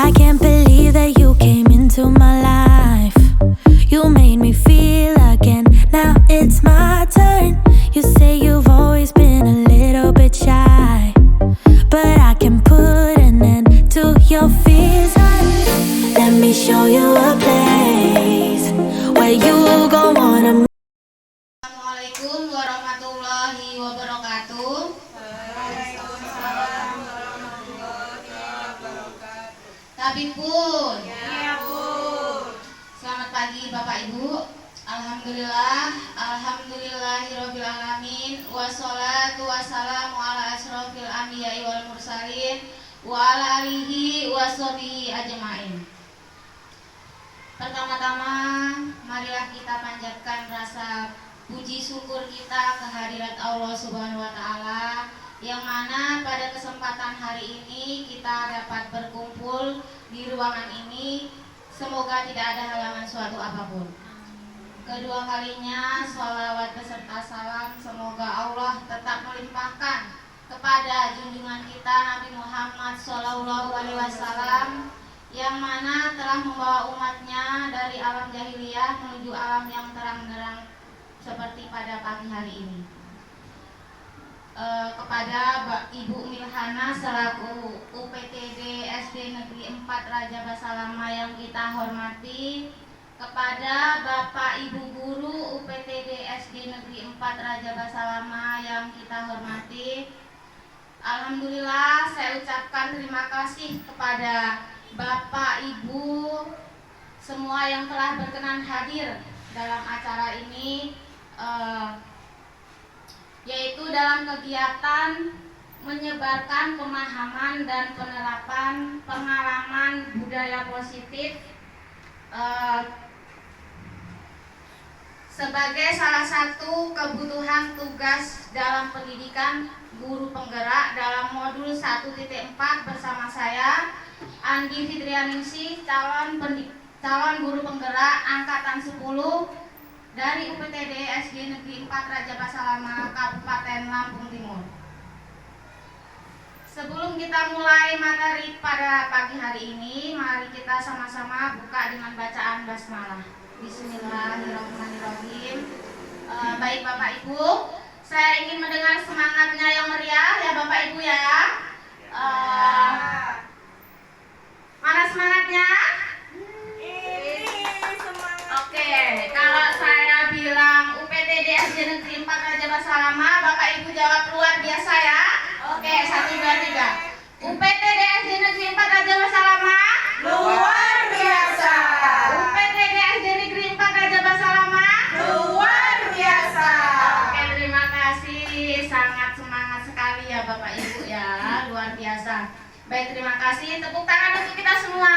I can't believe that you came into my life. You made me feel again, now it's my turn. You say you've always been a little bit shy, but I can put an end to your fears. Let me show you a place where you gon' wanna. Assalamualaikum warahmatullahi wabarakatuh. Waalaikumsalam warahmatullahi wabarakatuh. Tabib pun. Ya pun. Selamat pagi Bapak Ibu. Alhamdulillahirabbil alamin. Wassalatu wassalamu ala asrofil anbiya'i wal mursalin wa ala alihi washabihi ajmain. Pertama-tama marilah kita panjatkan rasa puji syukur kita kehadirat Allah Subhanahu wa taala, yang mana pada kesempatan hari ini kita dapat berkumpul di ruangan ini. Semoga tidak ada halangan suatu apapun. Kedua kalinya sholawat beserta salam semoga Allah tetap melimpahkan kepada junjungan kita Nabi Muhammad SAW, yang mana telah membawa umatnya dari alam jahiliyah menuju alam yang terang benderang seperti pada pagi hari ini. Kepada Ibu Milhana selaku UPTD SD Negeri 4 Raja Basalama yang kita hormati, kepada Bapak Ibu Guru UPTD SD Negeri 4 Raja Basalama yang kita hormati, alhamdulillah saya ucapkan terima kasih kepada Bapak Ibu semua yang telah berkenan hadir dalam acara ini, yaitu dalam kegiatan menyebarkan pemahaman dan penerapan pengalaman budaya positif sebagai salah satu kebutuhan tugas dalam pendidikan guru penggerak dalam modul 1.4 bersama saya Andi Fitrianingsih, calon guru penggerak angkatan 10 dari UPTD SD Negeri 4 Raja Basalama, Kabupaten Lampung Timur. Sebelum kita mulai materi pada pagi hari ini, mari kita sama-sama buka dengan bacaan basmalah. Bismillahirrahmanirrahim. Baik Bapak Ibu, saya ingin mendengar semangatnya yang meriah ya Bapak Ibu ya. Mana semangatnya? Oke, kalau saya bilang UPTD SD Negeri 4 Raja Basalama, Bapak Ibu jawab luar biasa ya. Oke, 1, 2, 3. UPTD SD Negeri 4 Raja Basalama Luar biasa. UPTD SD Negeri 4 Raja Basalama Luar biasa. Oke, terima kasih. Sangat semangat sekali ya Bapak Ibu ya. Luar biasa. Baik, terima kasih. Tepuk tangan untuk kita semua.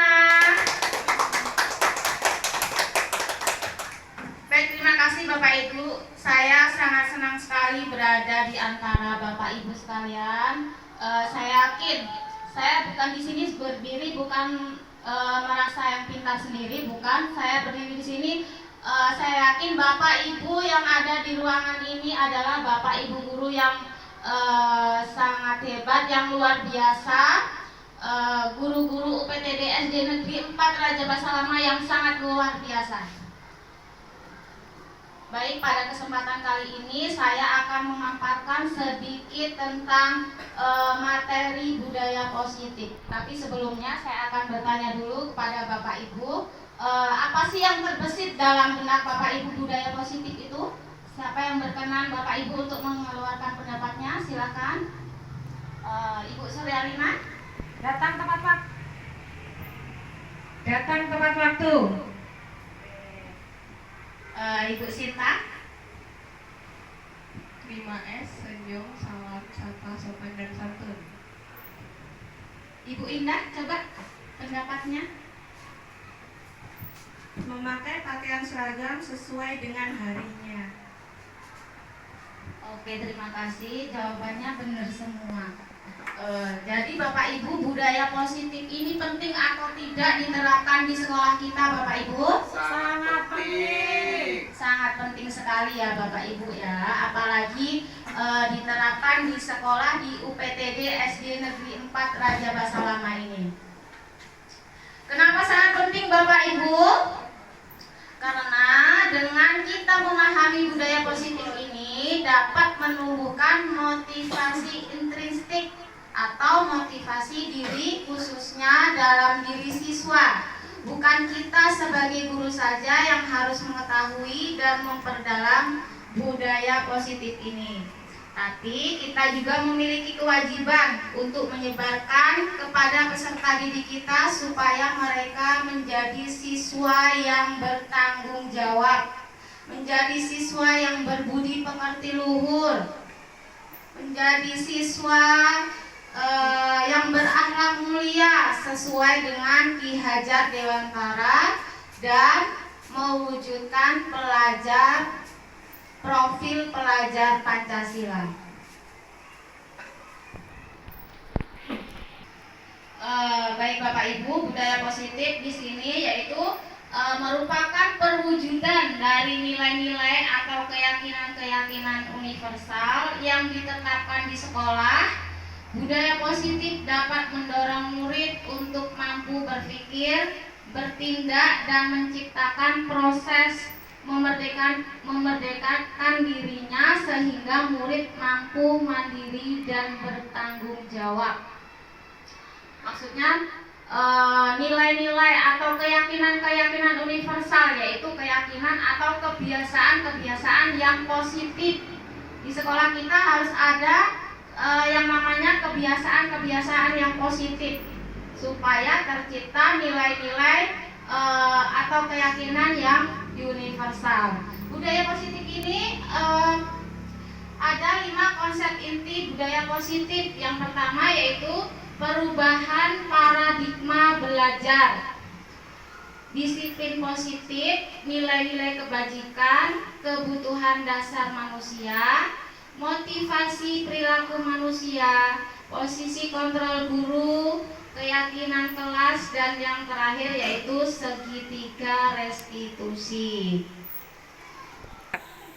Baik, terima kasih Bapak Ibu. Saya sangat senang sekali berada di antara Bapak Ibu sekalian. Saya yakin saya bukan di sini berdiri bukan merasa yang pintar sendiri, bukan. Saya berdiri di sini. Saya yakin Bapak Ibu yang ada di ruangan ini adalah Bapak Ibu guru yang sangat hebat, yang luar biasa. Guru-guru UPTD SD Negeri 4 Raja Basalama yang sangat luar biasa. Baik, pada kesempatan kali ini saya akan memaparkan sedikit tentang materi budaya positif. Tapi sebelumnya saya akan bertanya dulu kepada Bapak Ibu, apa sih yang terbesit dalam benak Bapak Ibu budaya positif itu? Siapa yang berkenan Bapak Ibu untuk mengeluarkan pendapatnya? Silakan. Ibu Suryalina. Datang tepat waktu. Ibu Sinta. 5S, senyum, salam, sapa, sopan dan santun. Ibu Indah, coba pendapatnya. Memakai pakaian seragam sesuai dengan harinya. Oke, terima kasih. Jawabannya benar semua. Jadi Bapak Ibu, budaya positif ini penting atau tidak diterapkan di sekolah kita Bapak Ibu? Sangat penting. Sangat penting sekali ya Bapak Ibu ya. Apalagi diterapkan di sekolah di UPTD SD Negeri 4 Raja Basalama ini. Kenapa sangat penting Bapak Ibu? Karena dengan kita memahami budaya positif ini dapat menumbuhkan motivasi intrinsik atau motivasi diri khususnya dalam diri siswa. Bukan kita sebagai guru saja yang harus mengetahui dan memperdalam budaya positif ini, tapi kita juga memiliki kewajiban untuk menyebarkan kepada peserta didik kita supaya mereka menjadi siswa yang bertanggung jawab, menjadi siswa yang berbudi pekerti luhur, menjadi siswa yang berakhlak mulia sesuai dengan Ki Hajar Dewantara dan mewujudkan profil pelajar Pancasila. Baik Bapak Ibu, budaya positif di sini yaitu merupakan perwujudan dari nilai-nilai atau keyakinan-keyakinan universal yang ditetapkan di sekolah. Budaya positif dapat mendorong murid untuk mampu berpikir, bertindak, dan menciptakan proses memerdekakan dirinya sehingga murid mampu mandiri dan bertanggung jawab. Maksudnya nilai-nilai atau keyakinan-keyakinan universal, yaitu keyakinan atau kebiasaan-kebiasaan yang positif. Di sekolah kita harus ada yang namanya kebiasaan-kebiasaan yang positif supaya tercipta nilai-nilai atau keyakinan yang universal. Budaya positif ini ada 5 konsep inti budaya positif. Yang pertama yaitu perubahan paradigma belajar, disiplin positif, nilai-nilai kebajikan, kebutuhan dasar manusia, motivasi perilaku manusia, posisi kontrol guru, keyakinan kelas, dan yang terakhir yaitu segitiga restitusi.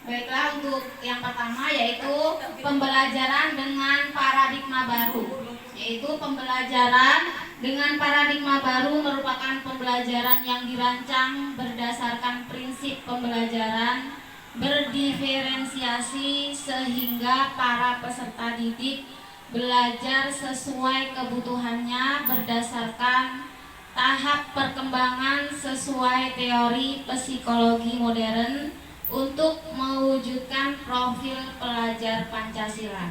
Baiklah, untuk yang pertama yaitu pembelajaran dengan paradigma baru. Yaitu pembelajaran dengan paradigma baru merupakan pembelajaran yang dirancang berdasarkan prinsip pembelajaran berdiferensiasi sehingga para peserta didik belajar sesuai kebutuhannya berdasarkan tahap perkembangan sesuai teori psikologi modern untuk mewujudkan profil pelajar Pancasila.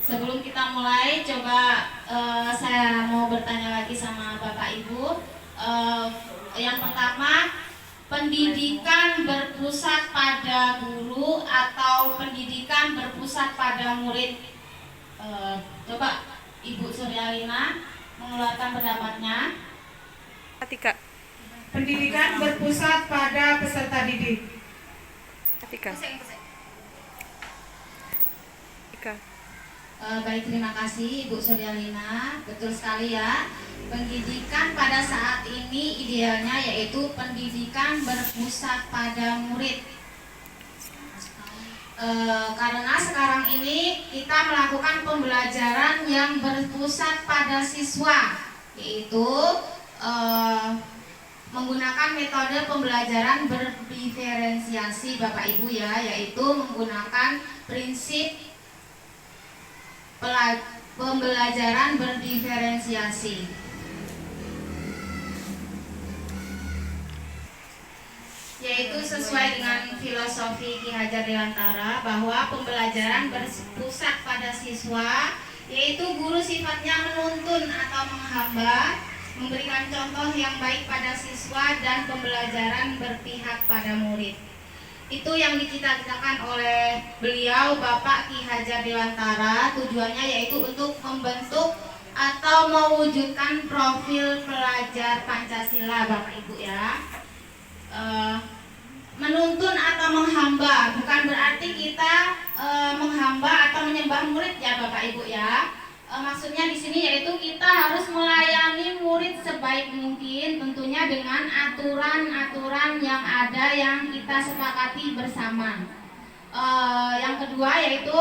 Sebelum kita mulai, coba saya mau bertanya lagi sama Bapak Ibu. Yang pertama, pendidikan berpusat pada guru atau pendidikan berpusat pada murid? Coba Ibu Suryalina mengeluarkan pendapatnya. Atika. Pendidikan berpusat pada peserta didik. Atika. Atika. Baik, terima kasih Ibu Suryalina. Betul sekali ya. Pendidikan pada saat ini idealnya yaitu pendidikan berpusat pada murid. Karena sekarang ini kita melakukan pembelajaran yang berpusat pada siswa, yaitu menggunakan metode pembelajaran berdiferensiasi Bapak Ibu ya, yaitu menggunakan prinsip pembelajaran berdiferensiasi. Yaitu sesuai dengan filosofi Ki Hajar Dewantara bahwa pembelajaran berpusat pada siswa, yaitu guru sifatnya menuntun atau menghamba, memberikan contoh yang baik pada siswa, dan pembelajaran berpihak pada murid. Itu yang dicita-citakan oleh beliau Bapak Ki Hajar Dewantara. Tujuannya yaitu untuk membentuk atau mewujudkan profil pelajar Pancasila Bapak Ibu ya. Menuntun atau menghamba bukan berarti kita menghamba atau menyembah murid ya Bapak Ibu ya. Maksudnya di sini yaitu kita harus melayani murid sebaik mungkin, tentunya dengan aturan-aturan yang ada yang kita sepakati bersama. Yang kedua yaitu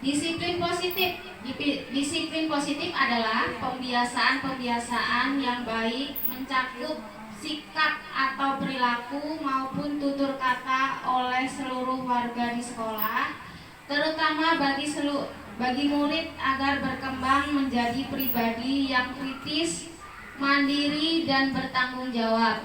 Disiplin positif. Disiplin positif adalah pembiasaan-pembiasaan yang baik mencakup sikap atau perilaku maupun tutur kata oleh seluruh warga di sekolah, terutama bagi murid agar berkembang menjadi pribadi yang kritis, mandiri, dan bertanggung jawab.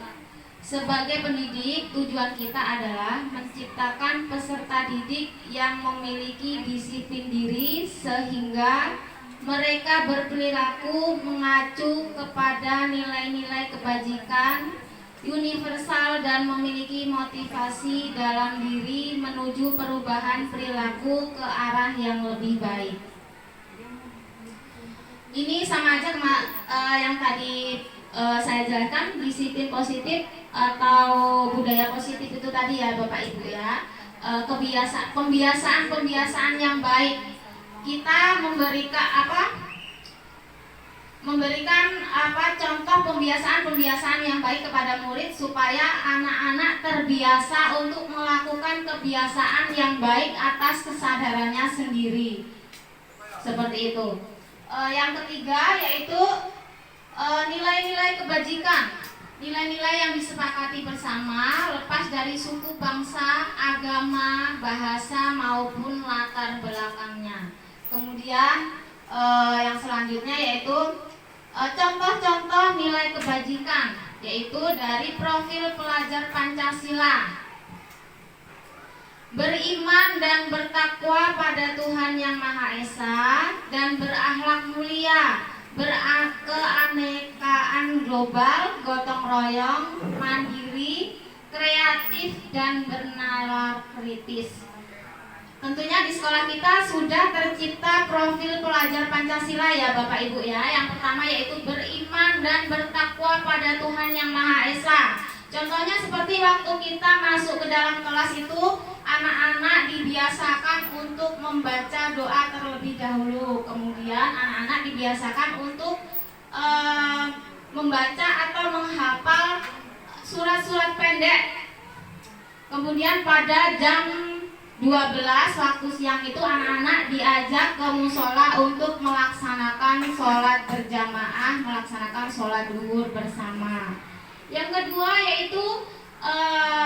Sebagai pendidik, tujuan kita adalah menciptakan peserta didik yang memiliki disiplin diri sehingga mereka berperilaku mengacu kepada nilai-nilai kebajikan universal dan memiliki motivasi dalam diri menuju perubahan perilaku ke arah yang lebih baik. Ini sama aja yang tadi saya jelaskan. Disiplin positif atau budaya positif itu tadi ya Bapak Ibu ya, pembiasaan yang baik. Kita memberikan contoh pembiasaan yang baik kepada murid supaya anak-anak terbiasa untuk melakukan kebiasaan yang baik atas kesadarannya sendiri. Seperti itu. Yang ketiga yaitu nilai-nilai kebajikan. Nilai-nilai yang disepakati bersama lepas dari suku, bangsa, agama, bahasa maupun latar belakangnya. Kemudian yang selanjutnya yaitu contoh-contoh nilai kebajikan, yaitu dari profil pelajar Pancasila. Beriman dan bertakwa pada Tuhan Yang Maha Esa dan berakhlak mulia, berkeanekaan global, gotong royong, mandiri, kreatif, dan bernalar kritis. Tentunya di sekolah kita sudah tercipta profil pelajar Pancasila ya Bapak Ibu ya. Yang pertama yaitu beriman dan bertakwa pada Tuhan Yang Maha Esa. Contohnya seperti waktu kita masuk ke dalam kelas itu, anak-anak dibiasakan untuk membaca doa terlebih dahulu. Kemudian anak-anak dibiasakan untuk membaca atau menghafal surat-surat pendek. Kemudian pada jam 12 waktu siang itu anak-anak diajak ke musola untuk melaksanakan sholat berjamaah, melaksanakan sholat zuhur bersama. Yang kedua yaitu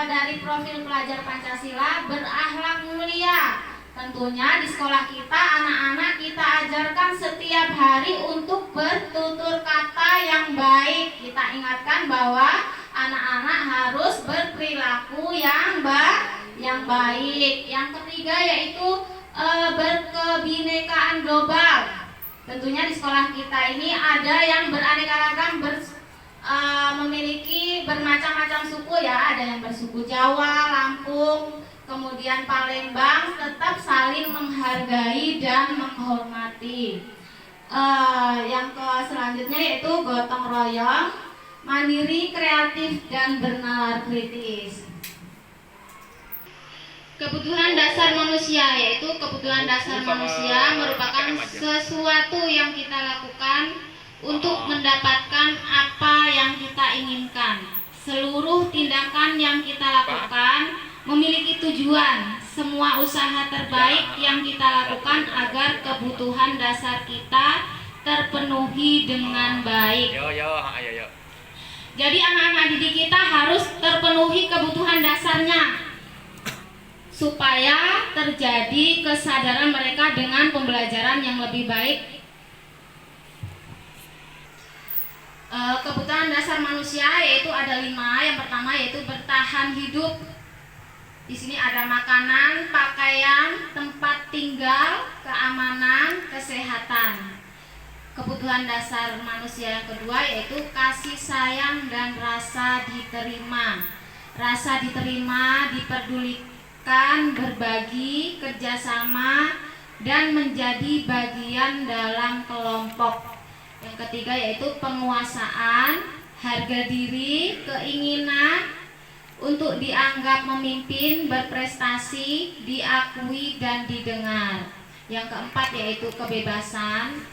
dari profil pelajar Pancasila, berakhlak mulia. Tentunya di sekolah kita, anak-anak kita ajarkan setiap hari untuk bertutur kata yang baik. Kita ingatkan bahwa anak-anak harus berperilaku yang baik. Yang ketiga yaitu berkebinekaan global. Tentunya di sekolah kita ini ada yang beraneka ragam, memiliki bermacam-macam suku ya. Ada yang bersuku Jawa, Lampung, kemudian Palembang, tetap saling menghargai dan menghormati. Yang selanjutnya yaitu gotong royong, mandiri, kreatif, dan bernalar kritis. Kebutuhan dasar manusia, yaitu kebutuhan dasar manusia merupakan sesuatu yang kita lakukan untuk mendapatkan apa yang kita inginkan. Seluruh tindakan yang kita lakukan memiliki tujuan. Semua usaha terbaik yang kita lakukan agar kebutuhan dasar kita terpenuhi dengan baik. Jadi anak-anak didik kita harus terpenuhi kebutuhan dasarnya supaya terjadi kesadaran mereka dengan pembelajaran yang lebih baik. Kebutuhan dasar manusia yaitu ada 5. Yang pertama yaitu bertahan hidup. Di sini ada makanan, pakaian, tempat tinggal, keamanan, kesehatan. Kebutuhan dasar manusia yang kedua yaitu kasih sayang dan rasa diterima. Rasa diterima, diperdulikan, berbagi, kerjasama, dan menjadi bagian dalam kelompok. Yang ketiga yaitu penguasaan, harga diri, keinginan untuk dianggap memimpin, berprestasi, diakui, dan didengar. Yang keempat yaitu kebebasan,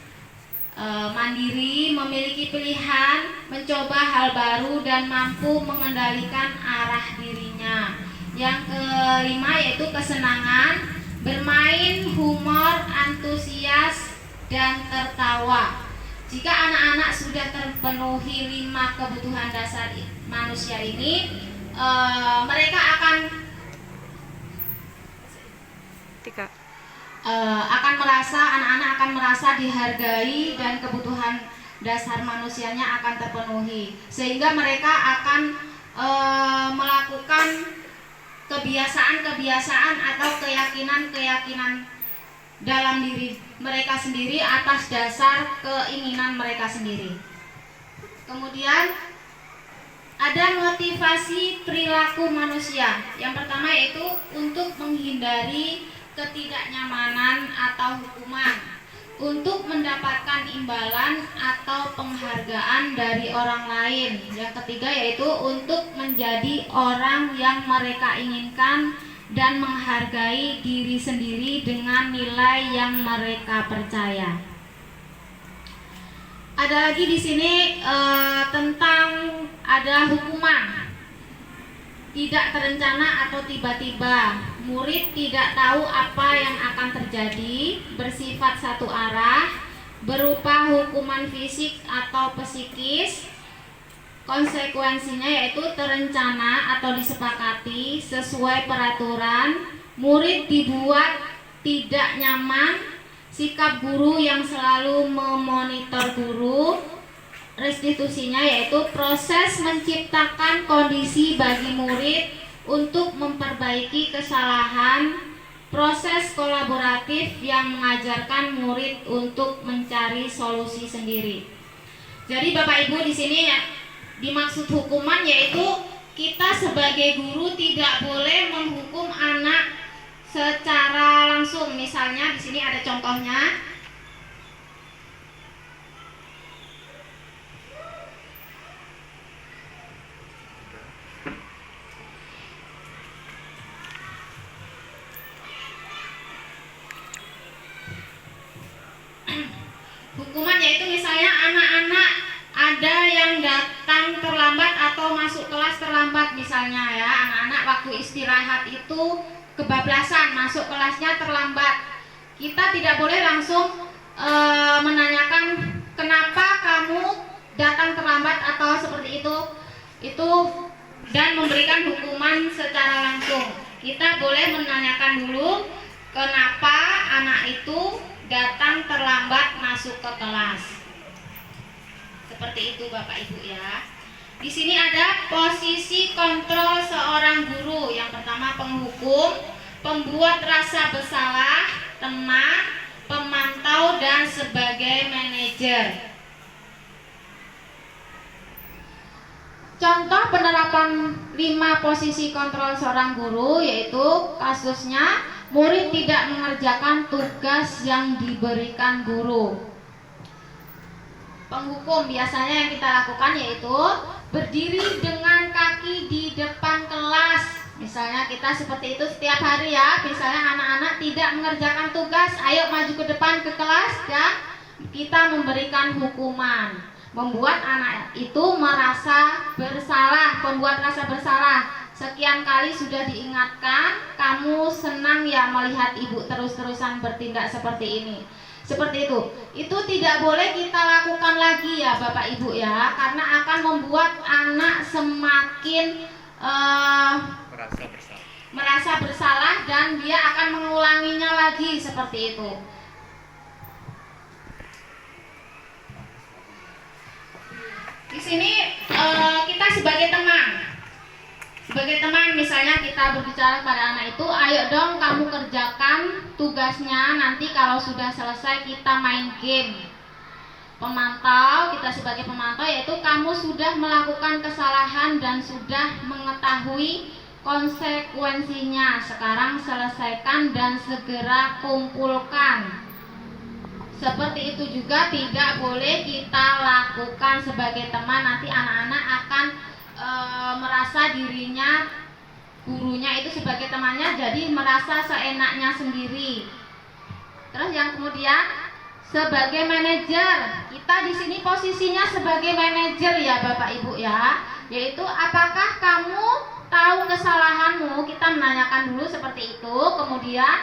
mandiri, memiliki pilihan, mencoba hal baru, dan mampu mengendalikan arah dirinya. Yang kelima yaitu kesenangan, bermain, humor, antusias, dan tertawa. Jika anak-anak sudah terpenuhi 5 kebutuhan dasar manusia ini, mereka akan anak-anak akan merasa dihargai dan kebutuhan dasar manusianya akan terpenuhi, sehingga mereka akan melakukan kebiasaan-kebiasaan atau keyakinan-keyakinan dalam diri mereka sendiri atas dasar keinginan mereka sendiri. Kemudian ada motivasi perilaku manusia. Yang pertama yaitu untuk menghindari ketidaknyamanan atau hukuman, untuk mendapatkan imbalan atau penghargaan dari orang lain. Yang ketiga yaitu untuk menjadi orang yang mereka inginkan dan menghargai diri sendiri dengan nilai yang mereka percaya. Ada lagi di sini tentang ada hukuman tidak terencana atau tiba-tiba. Murid tidak tahu apa yang akan terjadi, bersifat satu arah, berupa hukuman fisik atau psikis. Konsekuensinya yaitu terencana atau disepakati sesuai peraturan. Murid dibuat tidak nyaman, sikap guru yang selalu memonitor guru. Restitusinya yaitu proses menciptakan kondisi bagi murid untuk memperbaiki kesalahan. Proses kolaboratif yang mengajarkan murid untuk mencari solusi sendiri. Jadi Bapak Ibu di sini ya, dimaksud hukuman yaitu kita sebagai guru tidak boleh menghukum anak secara langsung. Misalnya di sini ada contohnya. Hukuman yaitu misalnya anak-anak ada yang datang terlambat atau masuk kelas terlambat misalnya ya, anak-anak waktu istirahat itu kebablasan masuk kelasnya terlambat. Kita tidak boleh langsung menanyakan kenapa kamu datang terlambat atau seperti itu dan memberikan hukuman secara langsung. Kita boleh menanyakan dulu kenapa anak itu datang terlambat masuk ke kelas. Seperti itu Bapak Ibu ya. Di sini ada posisi kontrol seorang guru. Yang pertama penghukum, pembuat rasa bersalah, teman, pemantau dan sebagai manajer. Contoh penerapan 5 posisi kontrol seorang guru yaitu kasusnya murid tidak mengerjakan tugas yang diberikan guru. Penghukum biasanya yang kita lakukan yaitu berdiri dengan kaki di depan kelas. Misalnya kita seperti itu setiap hari ya. Misalnya anak-anak tidak mengerjakan tugas, ayo maju ke depan ke kelas dan kita memberikan hukuman. Membuat anak itu merasa bersalah, membuat rasa bersalah. Sekian kali sudah diingatkan, kamu senang ya melihat ibu terus-terusan bertindak seperti ini. Seperti itu. Itu tidak boleh kita lakukan lagi ya Bapak Ibu ya, karena akan membuat anak semakin merasa bersalah dan dia akan mengulanginya lagi seperti itu. Di sini kita sebagai teman misalnya kita berbicara pada anak itu, ayo dong kamu kerjakan tugasnya, nanti kalau sudah selesai kita main game. Pemantau, kita sebagai pemantau yaitu kamu sudah melakukan kesalahan dan sudah mengetahui konsekuensinya. Sekarang selesaikan dan segera kumpulkan. Seperti itu juga tidak boleh kita lakukan sebagai teman, nanti anak-anak akan merasa dirinya gurunya itu sebagai temannya, jadi merasa seenaknya sendiri. Terus yang kemudian sebagai manajer, kita di sini posisinya sebagai manajer ya Bapak Ibu ya, yaitu apakah kamu tahu kesalahanmu, kita menanyakan dulu seperti itu. Kemudian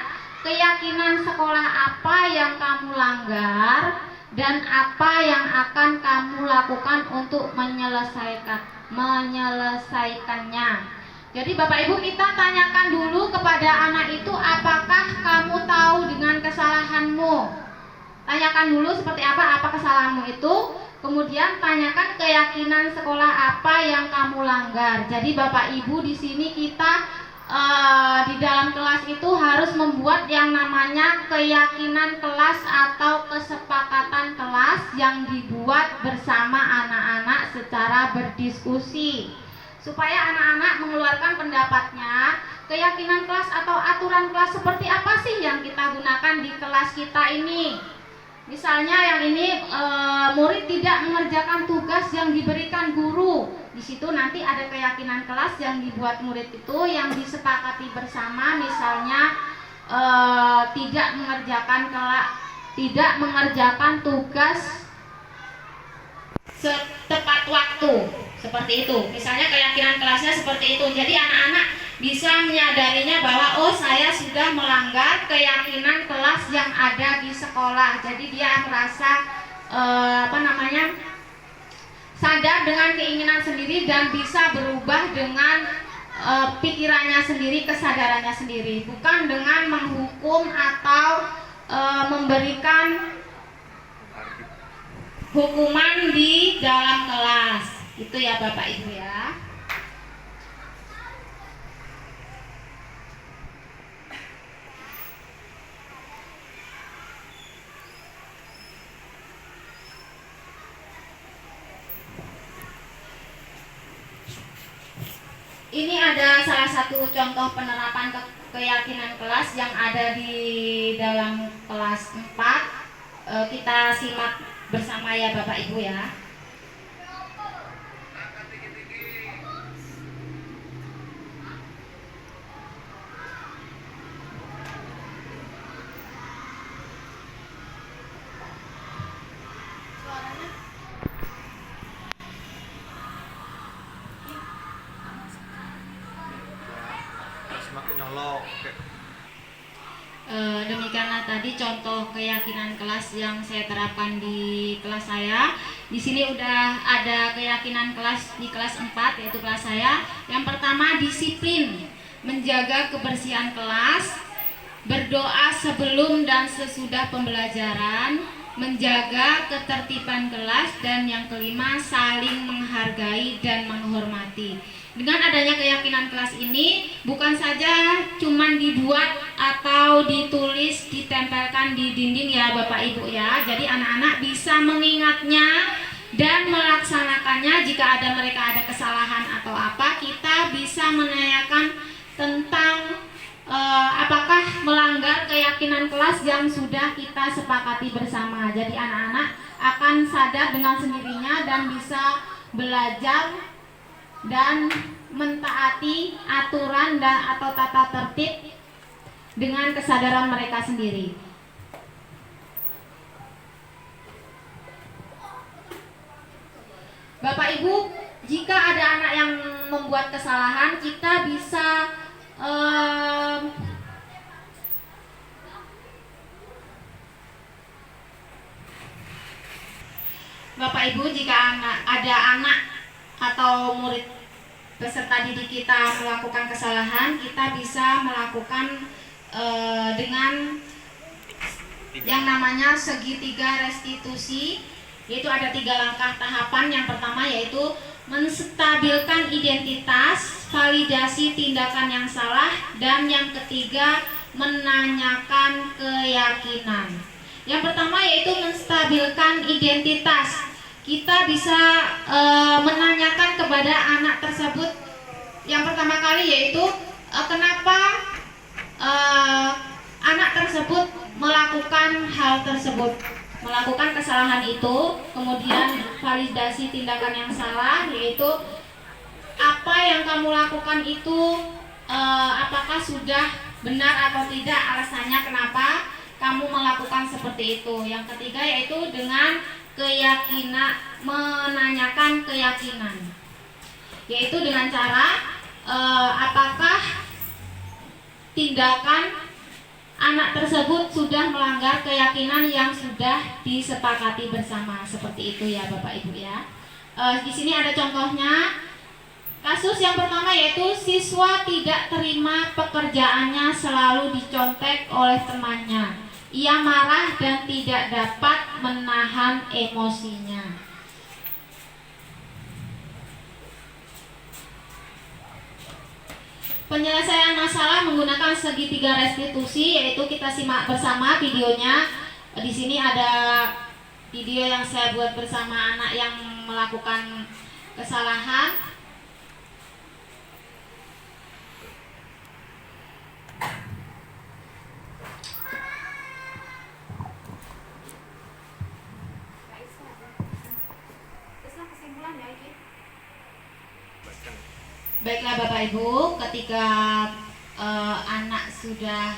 keyakinan sekolah apa yang kamu langgar dan apa yang akan kamu lakukan untuk menyelesaikannya. Jadi Bapak Ibu, kita tanyakan dulu kepada anak itu, apakah kamu tahu dengan kesalahanmu? Tanyakan dulu seperti apa kesalahanmu itu. Kemudian tanyakan keyakinan sekolah apa yang kamu langgar. Jadi Bapak Ibu, di sini kita di dalam kelas itu harus membuat yang namanya keyakinan kelas atau kesepakatan kelas yang dibuat bersama anak-anak secara berdiskusi, supaya anak-anak mengeluarkan pendapatnya. Keyakinan kelas atau aturan kelas seperti apa sih yang kita gunakan di kelas kita ini? Misalnya yang ini murid tidak mengerjakan tugas yang diberikan guru. Di situ nanti ada keyakinan kelas yang dibuat murid itu yang disepakati bersama. Misalnya tidak mengerjakan tugas tepat waktu, seperti itu. Misalnya keyakinan kelasnya seperti itu. Jadi anak-anak bisa menyadarinya bahwa oh, saya sudah melanggar keyakinan kelas yang ada di sekolah. Jadi dia merasa sadar dengan keinginan sendiri dan bisa berubah dengan pikirannya sendiri, kesadarannya sendiri, bukan dengan menghukum atau memberikan hukuman di dalam kelas. Itu ya Bapak Ibu ya. Ini ada salah satu contoh penerapan keyakinan kelas yang ada di dalam kelas 4. Kita simak bersama ya Bapak Ibu ya. Demikianlah tadi contoh keyakinan kelas yang saya terapkan di kelas saya. Di sini udah ada keyakinan kelas di kelas 4, yaitu kelas saya. Yang pertama, disiplin, menjaga kebersihan kelas, berdoa sebelum dan sesudah pembelajaran, menjaga ketertiban kelas, dan yang kelima, saling menghargai dan menghormati. Dengan adanya keyakinan kelas ini, bukan saja cuman dibuat atau ditulis, ditempelkan di dinding ya Bapak Ibu ya. Jadi anak-anak bisa mengingatnya dan melaksanakannya. Jika mereka ada kesalahan atau apa, kita bisa menanyakan tentang apakah melanggar keyakinan kelas yang sudah kita sepakati bersama. Jadi anak-anak akan sadar dengan sendirinya dan bisa belajar dan mentaati aturan dan atau tata tertib dengan kesadaran mereka sendiri. Bapak Ibu, jika ada anak yang membuat kesalahan, kita bisa Bapak Ibu, jika ada anak atau murid peserta didik kita melakukan kesalahan, kita bisa melakukan dengan yang namanya segitiga restitusi, yaitu ada 3 langkah tahapan. Yang pertama yaitu menstabilkan identitas, validasi tindakan yang salah, dan yang ketiga menanyakan keyakinan. Yang pertama yaitu menstabilkan identitas. Kita bisa menanyakan kepada anak tersebut yang pertama kali yaitu kenapa anak tersebut melakukan hal tersebut, melakukan kesalahan itu. Kemudian validasi tindakan yang salah, yaitu apa yang kamu lakukan itu apakah sudah benar atau tidak, alasannya kenapa kamu melakukan seperti itu. Yang ketiga yaitu dengan keyakinan, menanyakan keyakinan, yaitu dengan cara apakah tindakan anak tersebut sudah melanggar keyakinan yang sudah disepakati bersama. Seperti itu ya Bapak Ibu ya. Di sini ada contohnya. Kasus yang pertama yaitu siswa tidak terima pekerjaannya selalu dicontek oleh temannya. Ia marah dan tidak dapat menahan emosinya. Penyelesaian masalah menggunakan segitiga restitusi, yaitu kita simak bersama videonya. Di sini ada video yang saya buat bersama anak yang melakukan kesalahan. Baiklah Bapak Ibu, ketika anak sudah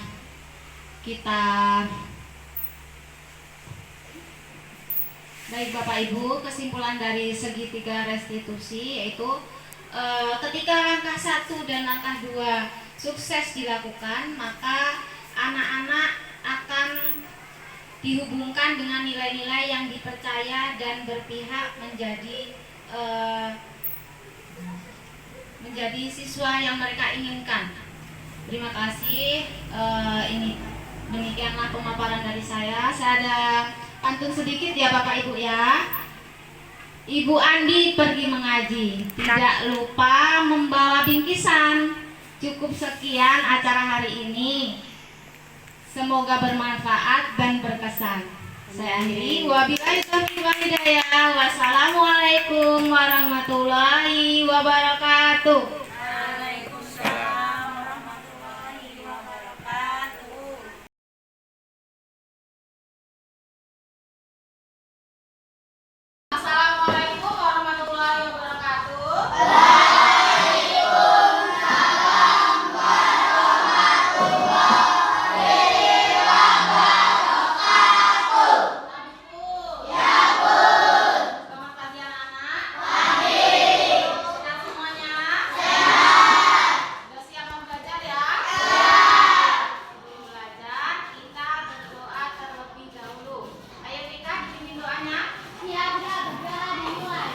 kita baik Bapak Ibu, kesimpulan dari segitiga restitusi yaitu ketika langkah 1 dan langkah 2 sukses dilakukan, maka anak-anak akan dihubungkan dengan nilai-nilai yang dipercaya dan berpihak menjadi siswa yang mereka inginkan. Terima kasih. Ini demikianlah pemaparan dari saya. Saya ada pantun sedikit ya Bapak Ibu ya. Ibu Andi pergi mengaji, tidak lupa membawa bingkisan. Cukup sekian acara hari ini. Semoga bermanfaat dan berkesan. Saya akhiri. Wabillahi taufiq wal hidayah. Wassalamualaikum warahmatullahi wabarakatuh. Waalaikumsalam warahmatullahi wabarakatuh. Assalamualaikum warahmatullahi wabarakatuh. Selamat pagi anak-anak. Sehat semuanya? Sudah siap mau belajar ya? Sebelum belajar, kita berdoa terlebih dahulu. Ayo Tika, dipimpin doanya. Siap, berdoa dimulai.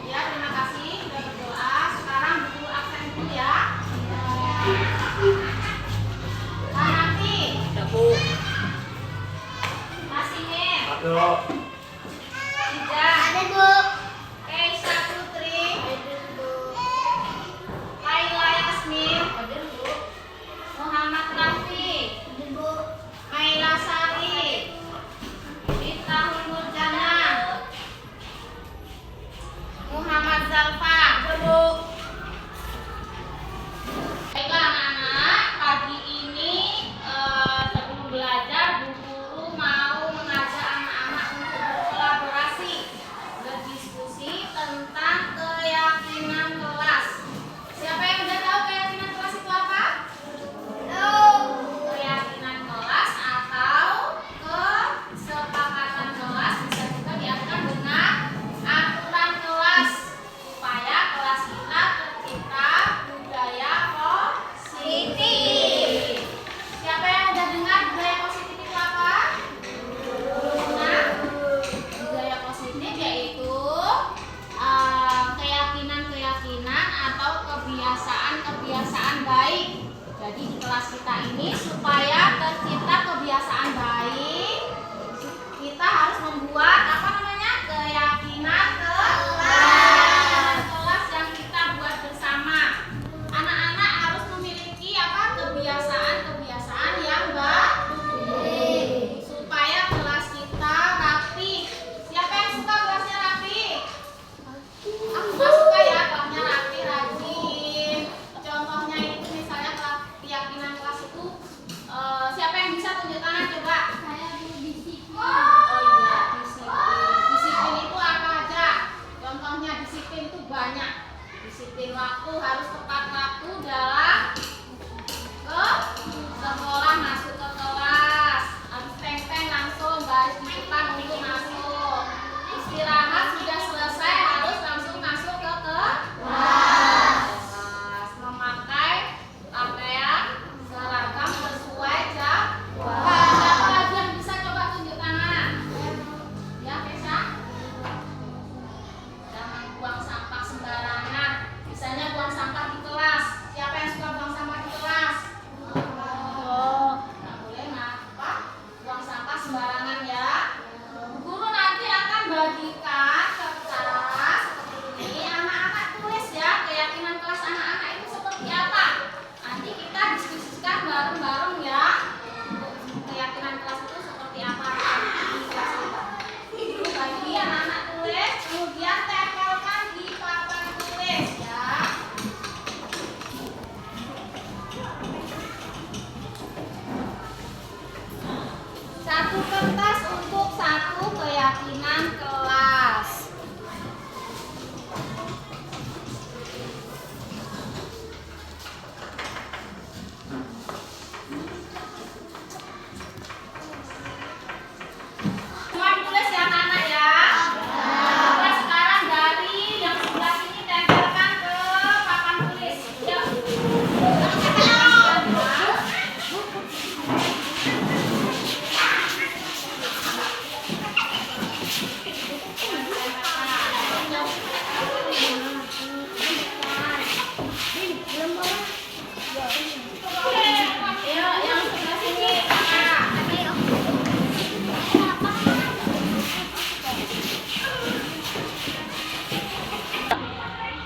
Ya, terima kasih sudah berdoa. Sekarang buku absen dulu ya. Nanti. Masinir. Ida. Keisha Putri. Laila Yasmin. Muhammad Rafi. Maila Sari. Iftahul Murjana. Muhammad Zalfa. Baiklah anak-anak, pagi ini sebelum belajar Bu Guru mau mengajak anak-anak untuk berkolaborasi lebih keyakinan kelas. Semua ditulis ya anak-anak ya. Nah, sekarang dari yang sebelah sini tempelkan ke papan tulis. Yuk. Yuk, yang sebelah sini.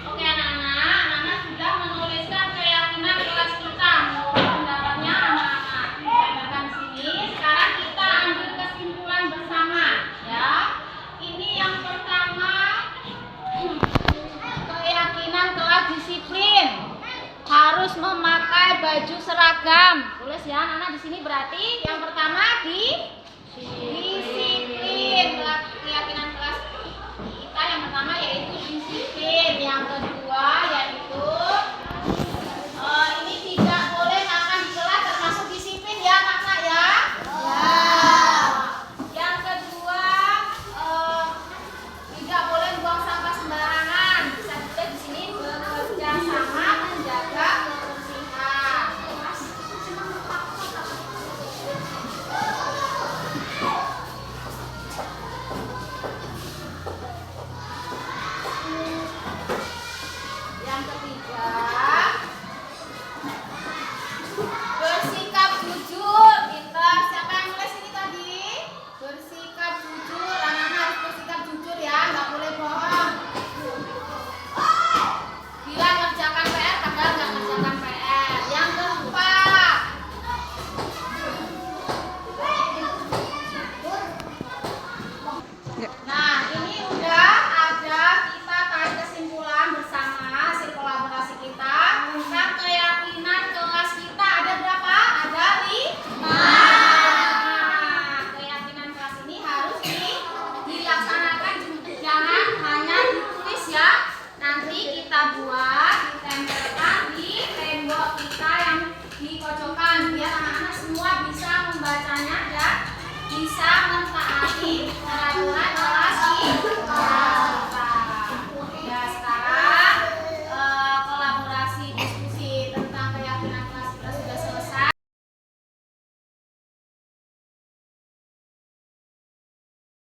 Oke anak-anak sudah menuliskan keyakinan kelas kita. Menurut pendapatnya anak-anak. Tempelkan sini. Sekarang kita ambil kesimpulan bersama, ya. Ini yang pertama, keyakinan kelas disiplin. Harus memakai baju seragam. Tulis ya anak-anak di sini berarti yang